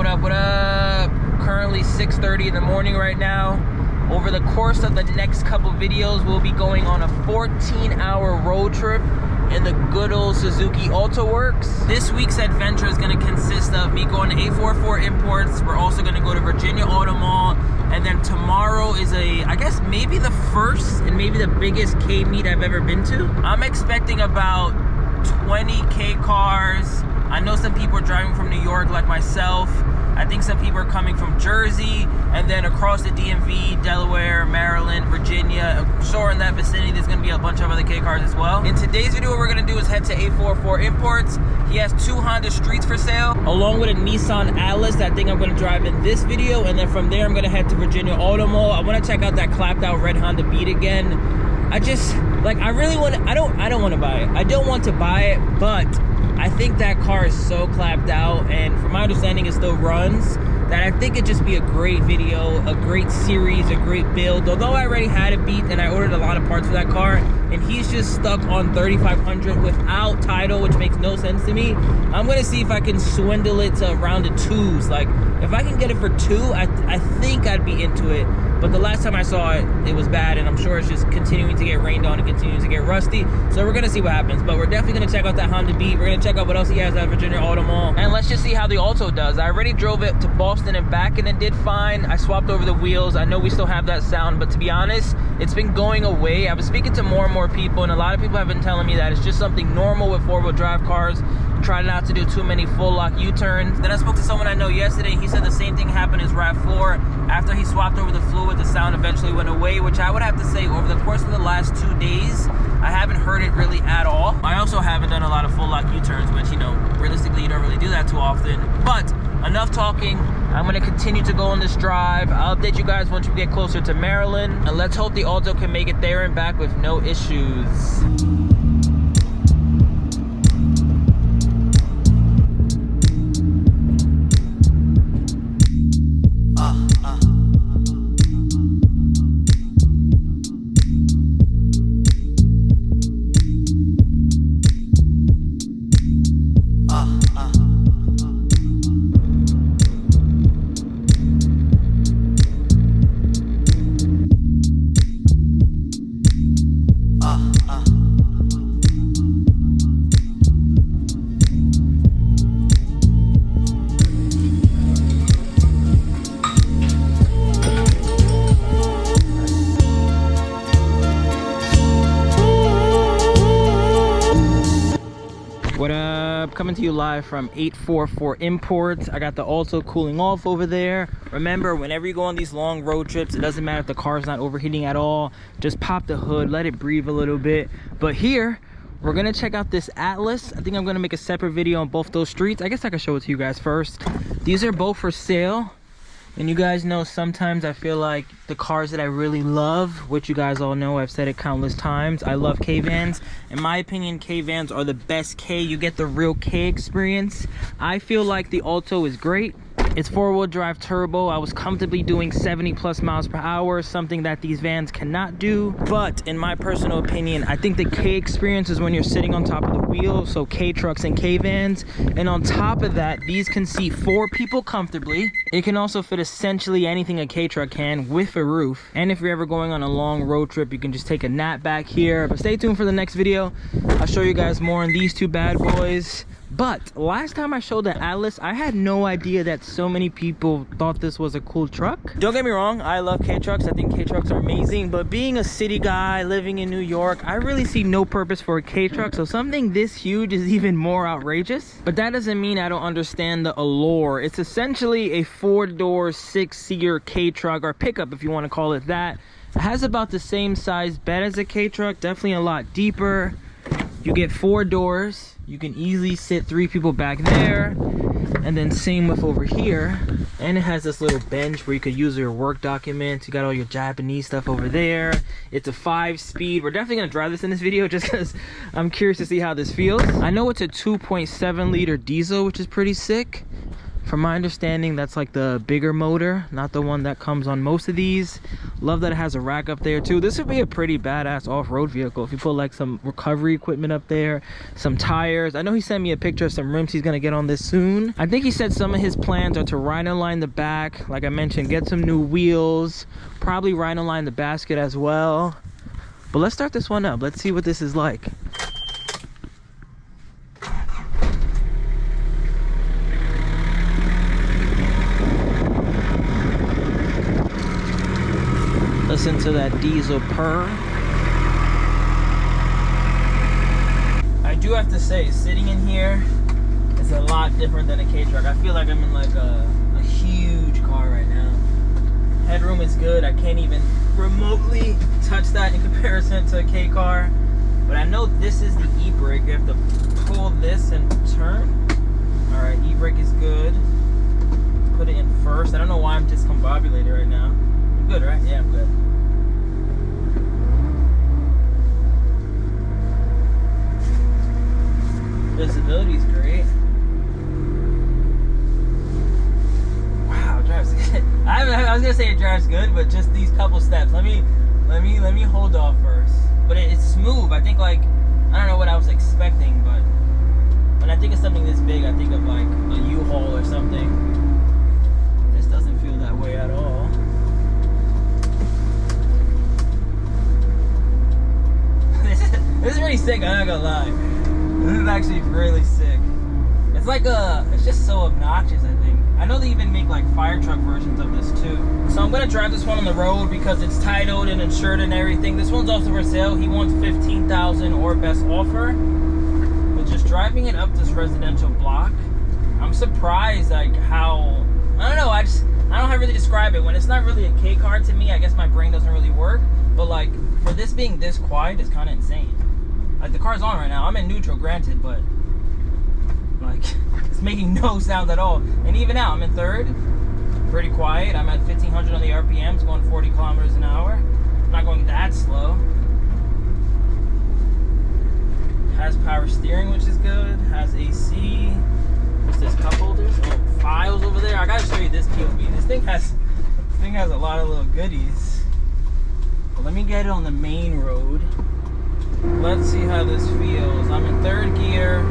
up, what up? Currently 6:30 in the morning right now. Over the course of the next couple videos, we'll be going on a 14-hour road trip in the good old Suzuki Alto Works. This week's adventure is going to consist of me going to 844 Imports. We're also going to go to Virginia Auto Mall. And then tomorrow is I guess maybe the first and maybe the biggest K meet I've ever been to. I'm expecting about 20 K cars. I know some people are driving from New York like myself. I think some people are coming from Jersey, and then across the DMV, Delaware, Maryland, Virginia. I'm sure in that vicinity there's gonna be a bunch of other K cars as well. In today's video, what we're gonna do is head to 844 Imports. He has 2 Honda Streets for sale, along with a Nissan Atlas that I think I'm gonna drive in this video. And then from there, I'm gonna head to Virginia Auto Mall. I wanna check out that clapped out red Honda Beat again. I really want to, I don't want to buy it. I don't want to buy it, but I think that car is so clapped out, and from my understanding it still runs, that I think it'd just be a great video, a great series, a great build. Although I already had a Beat and I ordered a lot of parts for that car, and he's just stuck on 3,500 without title, which makes no sense to me. I'm gonna see if I can swindle it to around the 2s. Like, if I can get it for 2, I think I'd be into it. But the last time I saw it, it was bad, and I'm sure it's just continuing to get rained on and continuing to get rusty. So we're gonna see what happens. But we're definitely gonna check out that Honda Beat. We're gonna check out what else he has at Virginia Auto Mall. And let's just see how the Alto does. I already drove it to Boston and back, and it did fine. I swapped over the wheels. I know we still have that sound, but to be honest, it's been going away. I was speaking to more and more people, and a lot of people have been telling me that it's just something normal with 4-wheel drive cars. Try not to do too many full lock U-turns. Then I spoke to someone I know yesterday. He said the same thing happened in his RAV4. After he swapped over the fluid, the sound eventually went away, which I would have to say over the course of the last 2 days, I haven't heard it really at all. I also haven't done a lot of full lock U-turns, which, you know, realistically, you don't really do that too often. But enough talking. I'm gonna continue to go on this drive. I'll update you guys once we get closer to Maryland. And let's hope the Alto can make it there and back with no issues. What up? Coming to you live from 844 Imports. I got the Alto cooling off over there. Remember, whenever you go on these long road trips, it doesn't matter if the car's not overheating at all. Just pop the hood, let it breathe a little bit. But here, we're gonna check out this Atlas. I think I'm gonna make a separate video on both those streets. I guess I can show it to you guys first. These are both for sale. And you guys know sometimes I feel like the cars that I really love, which you guys all know, I've said it countless times, I love K-Vans. In my opinion, K-Vans are the best K. You get the real K experience. I feel like the Alto is great. It's 4-wheel drive turbo. I was comfortably doing 70+ miles per hour, something that these vans cannot do. But in my personal opinion, I think the K experience is when you're sitting on top of the wheel, so K trucks and K vans. And on top of that, these can seat 4 people comfortably. It can also fit essentially anything a K truck can with a roof. And if you're ever going on a long road trip, you can just take a nap back here. But stay tuned for the next video. I'll show you guys more on these 2 bad boys. But last time I showed the Atlas, I had no idea that so many people thought this was a cool truck. Don't get me wrong, I love K-trucks. I think K-trucks are amazing. But being a city guy living in New York, I really see no purpose for a K-truck. So something this huge is even more outrageous. But that doesn't mean I don't understand the allure. It's essentially a 4-door, 6-seater K-truck, or pickup if you want to call it that. It has about the same size bed as a K-truck, definitely a lot deeper. You get 4 doors. You can easily sit 3 people back there. And then same with over here. And it has this little bench where you could use your work documents. You got all your Japanese stuff over there. It's a 5-speed. We're definitely gonna drive this in this video just because I'm curious to see how this feels. I know it's a 2.7 liter diesel, which is pretty sick. From my understanding, that's like the bigger motor, not the one that comes on most of these. Love that it has a rack up there too. This would be a pretty badass off-road vehicle if you put like some recovery equipment up there, some tires. I know he sent me a picture of some rims he's gonna get on this soon. I think he said some of his plans are to rhino line the back, like I mentioned, get some new wheels, probably rhino line the basket as well. But let's start this one up. Let's see what this is like. Listen to that diesel purr. I do have to say, sitting in here is a lot different than a K-Truck. I feel like I'm in like a huge car right now. Headroom is good. I can't even remotely touch that in comparison to a K-car. But I know this is the e-brake. You have to pull this and turn. All right, e-brake is good. Put it in first. I don't know why I'm discombobulated right now. I'm good, right? Yeah, I'm good. Visibility is great. Wow, it drives good. I was gonna say it drives good, but just these couple steps. Let me hold off first. But it's smooth. I think like I don't know what I was expecting, but when I think of something this big, I think of like a U-Haul or something. This doesn't feel that way at all. This is pretty sick. I'm not gonna lie. This is actually really sick. It's like it's just so obnoxious, I think. I know they even make like fire truck versions of this too. So I'm gonna drive this one on the road because it's titled and insured and everything. This one's also for sale. He wants $15,000 or best offer. But just driving it up this residential block, I'm surprised like how, I don't know, I don't know how to really describe it. When it's not really a K car to me, I guess my brain doesn't really work. But like for this being this quiet is kind of insane. Like the car's on right now. I'm in neutral, granted, but like it's making no sound at all. And even now, I'm in third, pretty quiet. I'm at 1500 on the RPMs, going 40 kilometers an hour. I'm not going that slow. Has power steering, which is good. Has AC. What's this? Cup holders? Oh, files over there. I gotta show you this POV. This thing has a lot of little goodies. But let me get it on the main road. Let's see how this feels. I'm in third gear,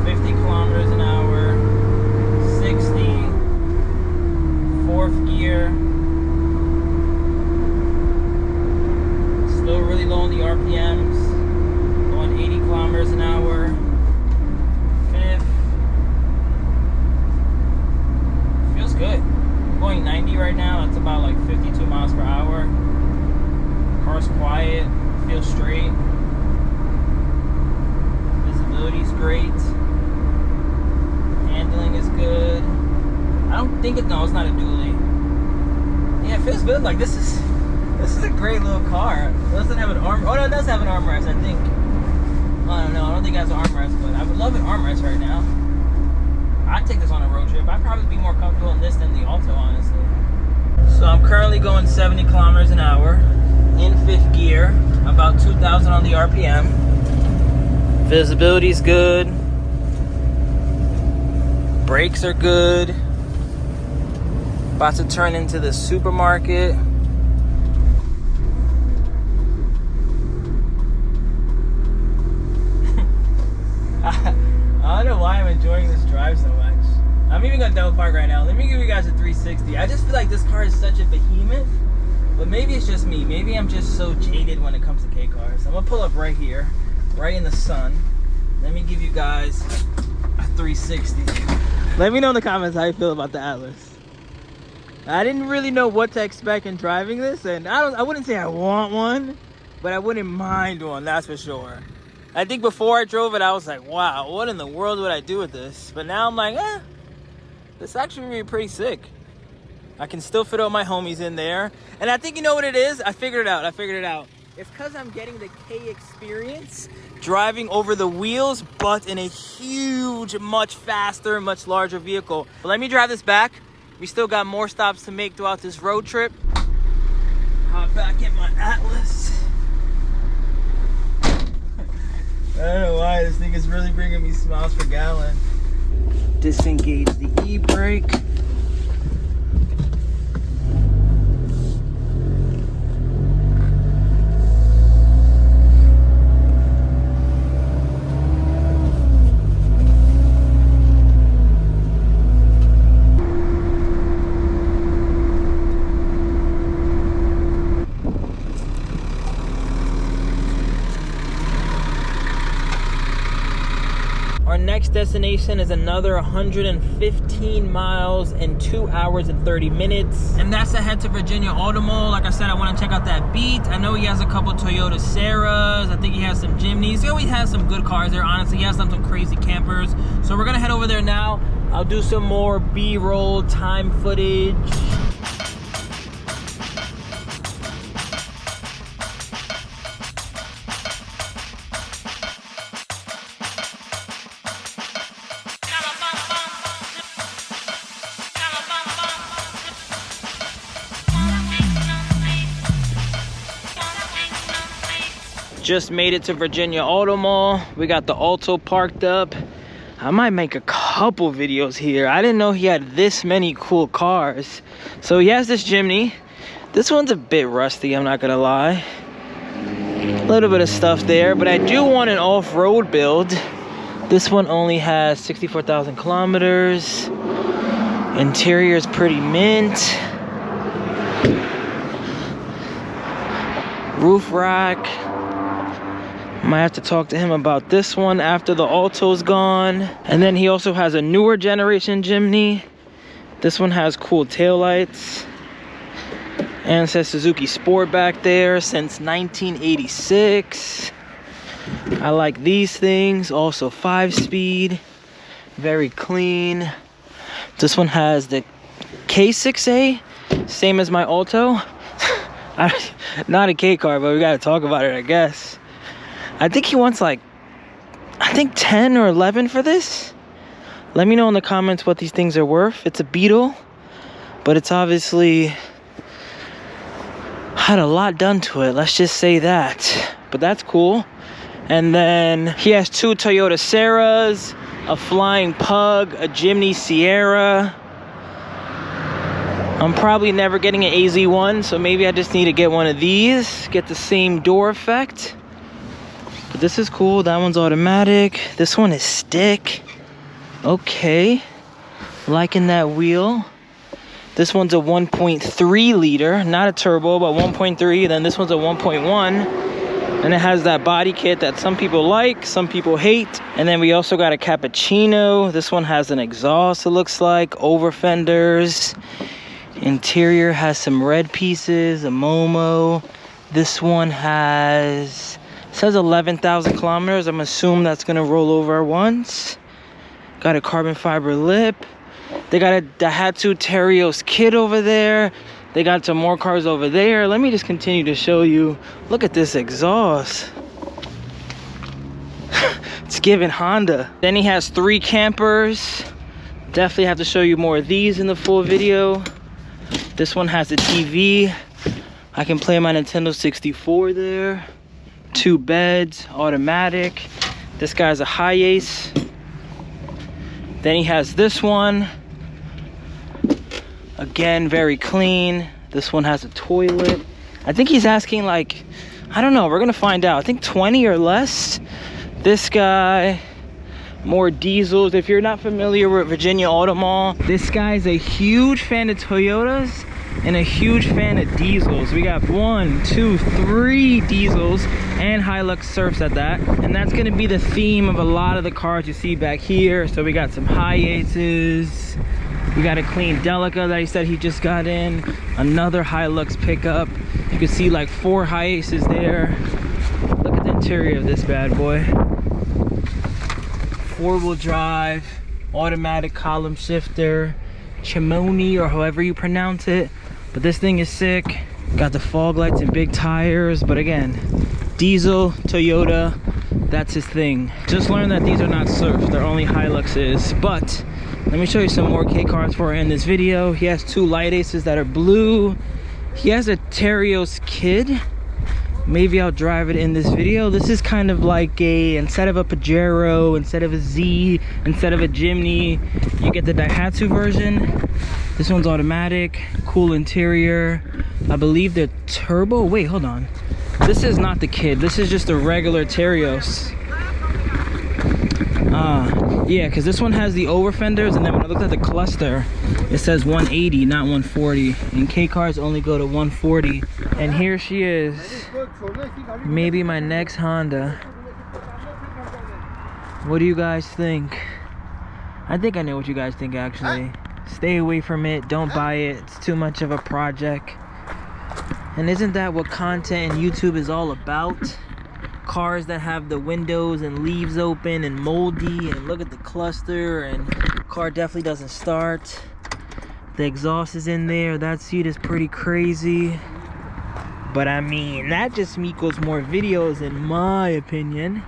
50 kilometers an hour, 60, fourth gear. Still really low on the RPMs, going 80 kilometers an hour, fifth. Feels good. I'm going 90 right now. That's about like 52 miles per hour. Car's quiet, feels straight. Visibility's great. Handling is good. I don't think no, it's not a dually. Yeah, it feels good. Like this is a great little car. It doesn't have an arm. Oh no, it does have an armrest, I think. I don't know. I don't think it has an armrest, but I would love an armrest right now. I'd take this on a road trip. I'd probably be more comfortable in this than the Alto, honestly. So I'm currently going 70 kilometers an hour in fifth gear, about 2,000 on the RPM. Visibility's good. Brakes are good. About to turn into the supermarket. I don't know why I'm enjoying this drive so much. I'm even gonna double park right now. Let me give you guys a 360. I just feel like this car is such a behemoth. But maybe it's just me. Maybe I'm just so jaded when it comes to K cars. I'm gonna pull up right here, right in the sun. Let me give you guys a 360. Let me know in the comments how you feel about the Atlas. I didn't really know what to expect in driving this, and I wouldn't say I want one, but I wouldn't mind one, that's for sure. I think before I drove it, I was like, wow, what in the world would I do with this? But now I'm like, this actually would be pretty sick. I can still fit all my homies in there. And I think you know what it is? I figured it out. It's because I'm getting the K experience, driving over the wheels, but in a huge, much faster, much larger vehicle. But let me drive this back. We still got more stops to make throughout this road trip. Hop back in my Atlas. I don't know why this thing is really bringing me miles per gallon. Disengage the e-brake. Our next destination is another 115 miles in 2 hours and 30 minutes. And that's to head to Virginia Auto Mall. Like I said, I want to check out that Beat. I know he has a couple Toyota Serras. I think he has some Jimneys. He always has some good cars there, honestly. He has some crazy campers. So we're going to head over there now. I'll do some more B-roll time footage. Just made it to Virginia Auto Mall. We got the Alto parked up. I might make a couple videos here. I didn't know he had this many cool cars. So he has this Jimny. This one's a bit rusty, I'm not gonna lie. A little bit of stuff there, but I do want an off-road build. This one only has 64,000 kilometers. Interior is pretty mint. Roof rack. Might have to talk to him about this one after the Alto's gone. And then he also has a newer generation Jimny. This one has cool taillights. And it says Suzuki Sport back there since 1986. I like these things. Also 5-speed. Very clean. This one has the K6A. Same as my Alto. Not a K car, but we gotta talk about it, I guess. I think he wants like, I think 10 or 11 for this. Let me know in the comments what these things are worth. It's a Beetle, but it's obviously had a lot done to it. Let's just say that. But that's cool. And then he has two Toyota Serras, a Flying Pug, a Jimny Sierra. I'm probably never getting an AZ1, so maybe I just need to get one of these, get the same door effect. But this is cool. That one's automatic. This one is stick. Okay. Liking that wheel. This one's a 1.3 liter, not a turbo, but 1.3. Then this one's a 1.1. And it has that body kit that some people like, some people hate. And then we also got a Cappuccino. This one has an exhaust, it looks like. Over fenders. Interior has some red pieces, a Momo. This one has... says 11,000 kilometers. I'm assuming that's gonna roll over once. Got a carbon fiber lip. They got a Daihatsu Terios kit over there. They got some more cars over there. Let me just continue to show you. Look at this exhaust. It's giving Honda. Then he has 3 campers. Definitely have to show you more of these in the full video. This one has a TV. I can play my Nintendo 64 there. 2 beds, automatic. This guy's a Hi-Ace. Then he has this one. Again, very clean. This one has a toilet. I think he's asking like, I don't know, we're gonna find out. I think 20 or less. This guy, more diesels. If you're not familiar with Virginia Auto Mall, this guy's a huge fan of Toyotas and a huge fan of diesels. We got 1, 2, 3 diesels and Hilux Surfs at that. And that's gonna be the theme of a lot of the cars you see back here. So we got some Hi-Aces. We got a clean Delica that he said he just got in. Another Hilux pickup. You can see like 4 Hi-Aces there. Look at the interior of this bad boy. 4-wheel drive, automatic column shifter, Chimone or however you pronounce it. But this thing is sick. Got the fog lights and big tires. But again, diesel, Toyota, that's his thing. Just learned that these are not Surfs, they're only Hiluxes. But let me show you some more K cars for in this video. He has 2 Light Aces that are blue. He has a Terios Kid. maybe I'll drive it in this video. This is kind of like instead of a Pajero, instead of a Z, instead of a Jimny, you get the Daihatsu version. This one's automatic, cool interior. I believe they're turbo. Wait, hold on. This is not the kid. This is just a regular Terios. Yeah, because this one has the over fenders, and then when I looked at the cluster, it says 180, not 140. And K cars only go to 140. And here she is. Maybe my next Honda. What do you guys think? I think I know what you guys think, actually. Stay away from it. Don't buy it. It's too much of a project. And isn't that what content and YouTube is all about? Cars that have the windows and leaves open and moldy, and look at the cluster, and car definitely doesn't start. The exhaust is in there. That seat is pretty crazy. But I mean, that just equals more videos in my opinion.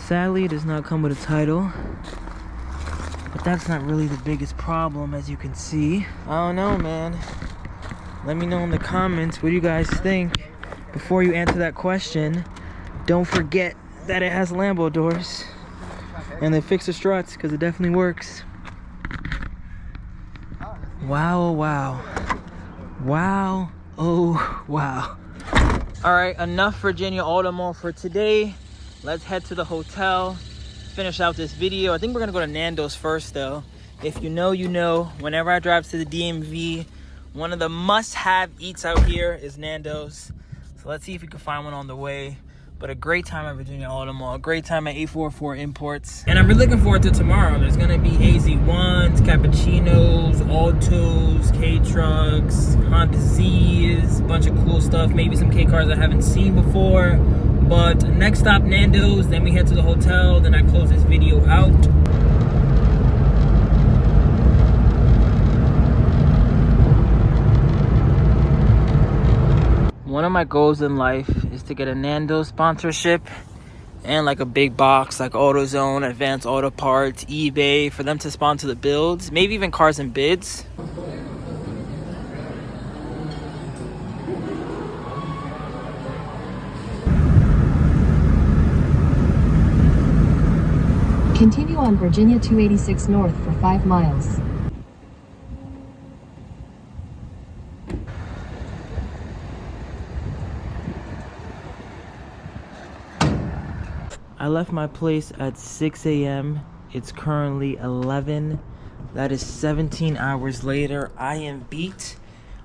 Sadly, it does not come with a title. But that's not really the biggest problem, as you can see. I don't know, man. Let me know in the comments what you guys think. Before you answer that question, don't forget that it has Lambo doors. And they fix the struts, because it definitely works. Wow, oh wow. Wow, oh wow. Alright, enough Virginia Auto Mall for today. Let's head to the hotel, finish out this video. I think we're gonna go to Nando's first though. If you know, you know. Whenever I drive to the DMV, one of the must-have eats out here is Nando's. So let's see if we can find one on the way. But a great time at Virginia Auto Mall, a great time at 844 Imports. And I'm really looking forward to tomorrow. There's gonna be AZ1s, Cappuccinos, Altos, K-Trucks, Honda Z's, a bunch of cool stuff. Maybe some K-cars I haven't seen before. But next stop, Nando's, then we head to the hotel, then I close this video out. One of my goals in life is to get a Nando's sponsorship and like a big box like AutoZone, Advanced Auto Parts, eBay, for them to sponsor the builds, maybe even Cars and Bids. Continue on Virginia 286 North for 5 miles. I left my place at 6 a.m. It's currently 11. That is 17 hours later. I am beat.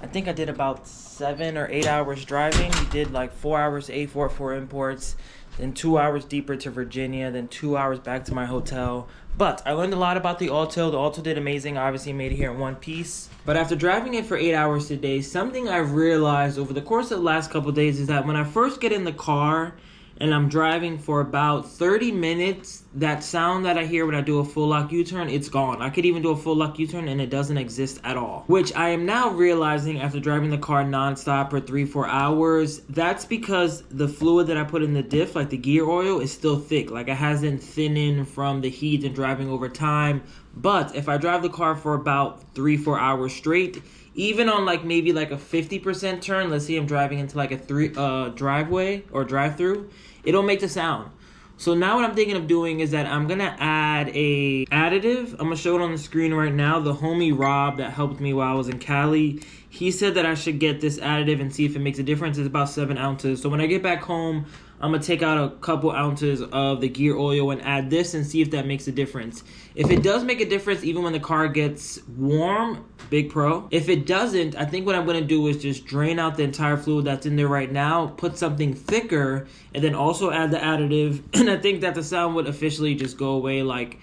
I think I did about 7 or 8 hours driving. We did like 4 hours to 844 Imports, then 2 hours deeper to Virginia, then 2 hours back to my hotel. But I learned a lot about the Alto. The Alto did amazing. I obviously made it here in one piece. But after driving it for 8 hours today, something I've realized over the course of the last couple of days is that when I first get in the car and I'm driving for about 30 minutes, that sound that I hear when I do a full lock U-turn, it's gone. I could even do a full lock U-turn and it doesn't exist at all. Which I am now realizing after driving the car nonstop for 3-4 hours, that's because the fluid that I put in the diff, like the gear oil, is still thick. Like it hasn't thinned from the heat and driving over time. But if I drive the car for about 3-4 hours straight, even on like maybe like a 50% turn, let's say I'm driving into like a driveway or drive-through, it'll make the sound. So now what I'm thinking of doing is that I'm gonna add a additive. I'm gonna show it on the screen right now. The homie Rob that helped me while I was in Cali, he said that I should get this additive and see if it makes a difference. It's about 7 ounces. So when I get back home, I'm gonna take out a couple ounces of the gear oil and add this and see if that makes a difference. If it does make a difference, even when the car gets warm, big pro. If it doesn't, I think what I'm gonna do is just drain out the entire fluid that's in there right now, put something thicker, and then also add the additive. And I think that the sound would officially just go away. Like,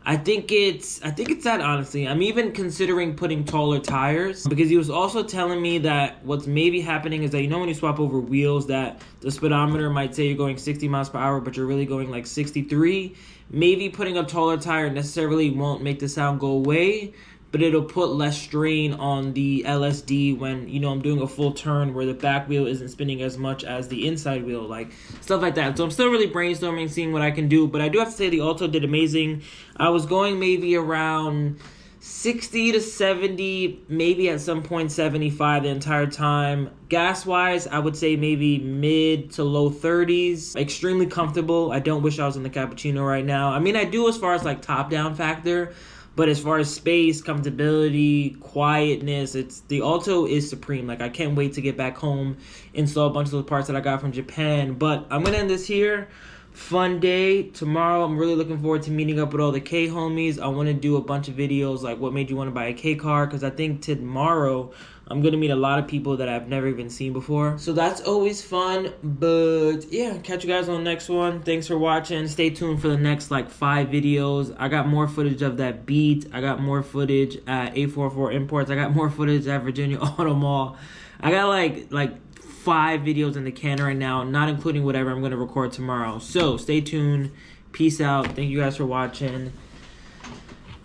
I think it's that, honestly. I'm even considering putting taller tires, because he was also telling me that what's maybe happening is that, you know, when you swap over wheels, that the speedometer might say you're going 60 miles per hour, but you're really going like 63. Maybe putting a taller tire necessarily won't make the sound go away, but it'll put less strain on the LSD when, you know, I'm doing a full turn where the back wheel isn't spinning as much as the inside wheel, like stuff like that. So I'm still really brainstorming, seeing what I can do, but I do have to say the Alto did amazing. I was going maybe around 60 to 70, maybe at some point 75 the entire time. Gas wise, I would say maybe mid to low 30s. Extremely comfortable. I don't wish I was in the Cappuccino right now. I mean, I do as far as like top down factor, but as far as space, comfortability, quietness, the Alto is supreme. Like, I can't wait to get back home, install a bunch of those parts that I got from Japan. But I'm gonna end this here. Fun day. Tomorrow, I'm really looking forward to meeting up with all the K homies. I want to do a bunch of videos like what made you want to buy a K car, because I think tomorrow I'm going to meet a lot of people that I've never even seen before. So that's always fun. But yeah, catch you guys on the next one. Thanks for watching. Stay tuned for the next like 5 videos. I got more footage of that Beat. I got more footage at 844 Imports. I got more footage at Virginia Auto Mall. I got like 5 videos in the can right now, not including whatever I'm going to record tomorrow. So stay tuned. Peace out. Thank you guys for watching.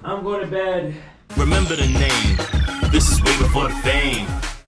I'm going to bed. Remember the name. This is way before the fame.